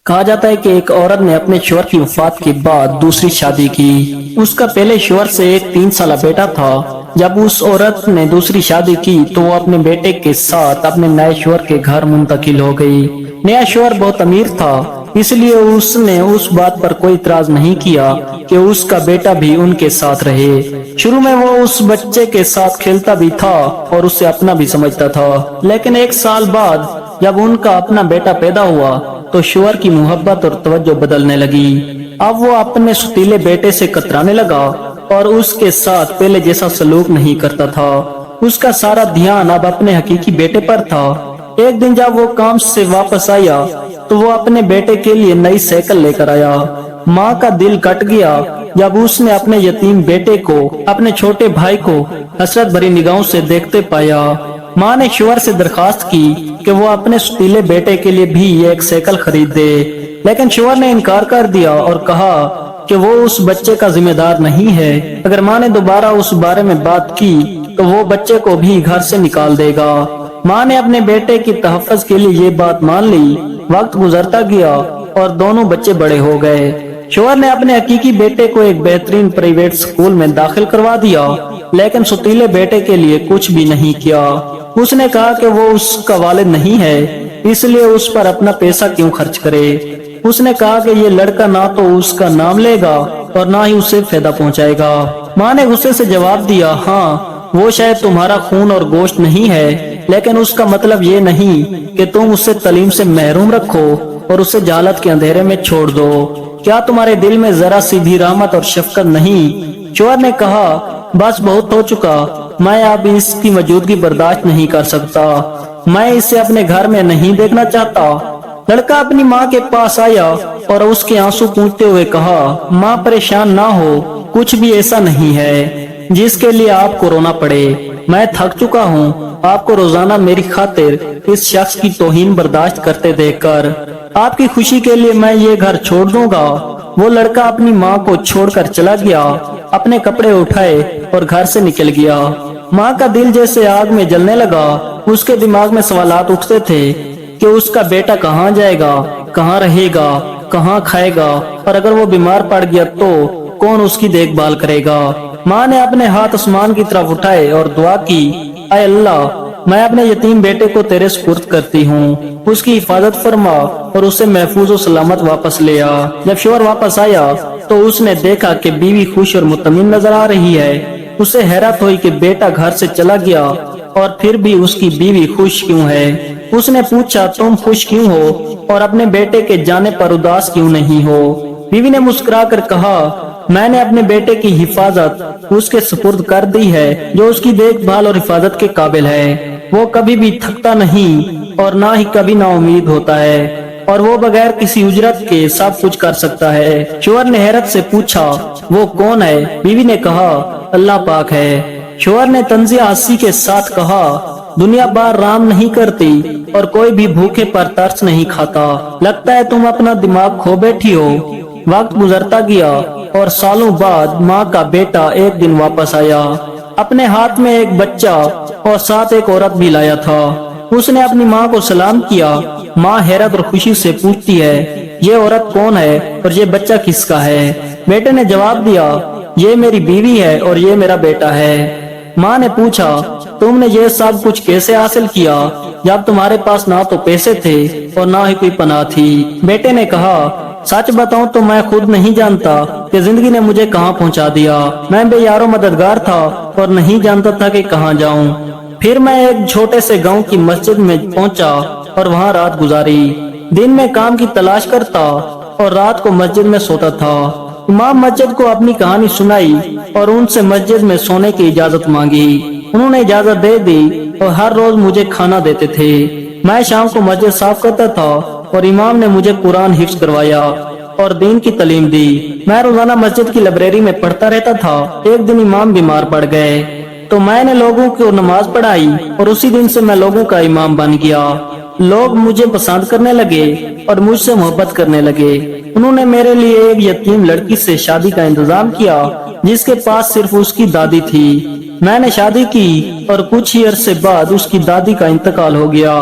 کہا جاتا ہے کہ ایک عورت نے اپنے شوہر کی وفات کے بعد دوسری شادی کی۔ اس کا پہلے شوہر سے ایک 3 سالہ بیٹا تھا۔ جب اس عورت نے دوسری شادی کی تو وہ اپنے بیٹے کے ساتھ اپنے نئے شوہر کے گھر منتقل ہو گئی۔ نیا شوہر بہت امیر تھا، اس لیے اس نے اس بات پر کوئی اعتراض نہیں کیا کہ اس کا بیٹا بھی ان کے ساتھ رہے۔ شروع میں وہ اس بچے کے ساتھ کھیلتا بھی تھا اور اسے اپنا بھی سمجھتا تھا، لیکن 1 سال بعد جب ان کا اپنا بیٹا پیدا ہوا تو شوہر کی محبت اور توجہ بدلنے لگی۔ اب وہ اپنے ستیلے بیٹے سے کترانے لگا اور اس کے ساتھ پہلے جیسا سلوک نہیں کرتا تھا۔ اس کا سارا دھیان اب اپنے حقیقی بیٹے پر تھا۔ ایک دن جب وہ کام سے واپس آیا تو وہ اپنے بیٹے کے لیے نئی سائیکل لے کر آیا۔ ماں کا دل کٹ گیا جب اس نے اپنے یتیم بیٹے کو اپنے چھوٹے بھائی کو حسرت بھری نگاہوں سے دیکھتے پایا۔ ماں نے شوہر سے درخواست کی کہ وہ اپنے ستیلے بیٹے کے لیے بھی ایک سائیکل خرید دے، لیکن شوہر نے انکار کر دیا اور کہا کہ وہ اس بچے کا ذمہ دار نہیں ہے۔ اگر ماں نے دوبارہ اس بارے میں بات کی تو وہ بچے کو بھی گھر سے نکال دے گا۔ ماں نے اپنے بیٹے کی تحفظ کے لیے یہ بات مان لی۔ وقت گزرتا گیا اور دونوں بچے بڑے ہو گئے۔ شوہر نے اپنے حقیقی بیٹے کو ایک بہترین پرائیویٹ اسکول میں داخل کروا دیا، لیکن ستیلے بیٹے کے لیے کچھ بھی نہیں کیا۔ اس نے کہا کہ وہ اس کا والد نہیں ہے، اس لیے اس پر اپنا پیسہ کیوں خرچ کرے۔ اس نے کہا کہ یہ لڑکا نہ تو اس کا نام لے گا اور نہ ہی اسے فائدہ پہنچائے گا۔ ماں نے غصے سے جواب دیا، ہاں وہ شاید تمہارا خون اور گوشت نہیں ہے، لیکن اس کا مطلب یہ نہیں کہ تم اسے تعلیم سے محروم رکھو اور اسے جہالت کے اندھیرے میں چھوڑ دو۔ کیا تمہارے دل میں ذرا سی بھی رحمت اور شفقت نہیں؟ شوہر نے کہا، بس بہت ہو چکا، میں اب اس کی موجودگی برداشت نہیں کر سکتا، میں اسے اپنے گھر میں نہیں دیکھنا چاہتا۔ لڑکا اپنی ماں کے پاس آیا اور اس کے آنسو پونچھتے ہوئے کہا، ماں پریشان نہ ہو، کچھ بھی ایسا نہیں ہے جس کے لیے آپ کو رونا پڑے۔ میں تھک چکا ہوں آپ کو روزانہ میری خاطر اس شخص کی توہین برداشت کرتے دیکھ کر۔ آپ کی خوشی کے لیے میں یہ گھر چھوڑ دوں گا۔ وہ لڑکا اپنی ماں کو چھوڑ کر چلا گیا، اپنے کپڑے اٹھائے اور گھر سے نکل گیا۔ ماں کا دل جیسے آگ میں جلنے لگا۔ اس کے دماغ میں سوالات اٹھتے تھے کہ اس کا بیٹا کہاں جائے گا، کہاں رہے گا، کہاں کھائے گا، اور اگر وہ بیمار پڑ گیا تو کون اس کی دیکھ بھال کرے گا۔ ماں نے اپنے ہاتھ آسمان کی طرف اٹھائے اور دعا کی، اے اللہ، میں اپنے یتیم بیٹے کو تیرے سپرد کرتی ہوں، اس کی حفاظت فرما اور اسے محفوظ و سلامت واپس لے آ۔ جب شوہر واپس آیا تو اس نے دیکھا کہ بیوی خوش اور مطمئن نظر آ رہی ہے۔ اسے حیرت ہوئی کہ بیٹا گھر سے چلا گیا اور پھر بھی اس کی بیوی خوش کیوں ہے۔ اس نے پوچھا، تم خوش کیوں ہو اور اپنے بیٹے کے جانے پر اداس کیوں نہیں ہو؟ بیوی نے مسکرا کر کہا، میں نے اپنے بیٹے کی حفاظت اس کے سپرد کر دی ہے جو اس کی دیکھ بھال اور حفاظت کے قابل ہے۔ وہ کبھی بھی تھکتا نہیں اور نہ ہی کبھی نا امید ہوتا ہے، اور وہ بغیر کسی اجرت کے سب کچھ کر سکتا ہے۔ شوہر نے حیرت سے پوچھا، وہ کون ہے؟ بیوی نے کہا، اللہ پاک ہے۔ شوہر نے طنزیہ ہنسی کے ساتھ کہا، دنیا بار رام نہیں کرتی اور کوئی بھی بھوکے پر ترس نہیں کھاتا، لگتا ہے تم اپنا دماغ کھو بیٹھی ہو۔ وقت گزرتا گیا اور سالوں بعد ماں کا بیٹا ایک دن واپس آیا۔ اپنے ہاتھ میں ایک بچہ اور ساتھ ایک عورت بھی لایا تھا۔ اس نے اپنی ماں کو سلام کیا۔ ماں حیرت اور خوشی سے پوچھتی ہے، یہ عورت کون ہے اور یہ بچہ کس کا ہے؟ بیٹے نے جواب دیا، یہ میری بیوی ہے اور یہ میرا بیٹا ہے۔ ماں نے پوچھا، تم نے یہ سب کچھ کیسے حاصل کیا جب تمہارے پاس نہ تو پیسے تھے اور نہ ہی کوئی پناہ تھی؟ بیٹے نے کہا، سچ بتاؤں تو میں خود نہیں جانتا کہ زندگی نے مجھے کہاں پہنچا دیا۔ میں بے یار و مددگار تھا اور نہیں جانتا تھا کہ کہاں جاؤں۔ پھر میں ایک چھوٹے سے گاؤں کی مسجد میں پہنچا اور وہاں رات گزاری۔ دن میں کام کی تلاش کرتا اور رات کو مسجد میں سوتا تھا۔ امام مسجد کو اپنی کہانی سنائی اور ان سے مسجد میں سونے کی اجازت مانگی۔ انہوں نے اجازت دے دی اور ہر روز مجھے کھانا دیتے تھے۔ میں شام کو مسجد صاف کرتا تھا اور امام نے مجھے قرآن حفظ کروایا اور دین کی تعلیم دی۔ میں روزانہ مسجد کی لائبریری میں پڑھتا رہتا تھا۔ ایک دن امام بیمار پڑ گئے تو میں نے لوگوں کو نماز پڑھائی اور اسی دن سے میں لوگوں کا امام بن گیا۔ لوگ مجھے پسند کرنے لگے اور مجھ سے محبت کرنے لگے۔ انہوں نے میرے لیے ایک یتیم لڑکی سے شادی کا انتظام کیا جس کے پاس صرف اس کی دادی تھی۔ میں نے شادی کی اور کچھ ہی عرصے بعد اس کی دادی کا انتقال ہو گیا۔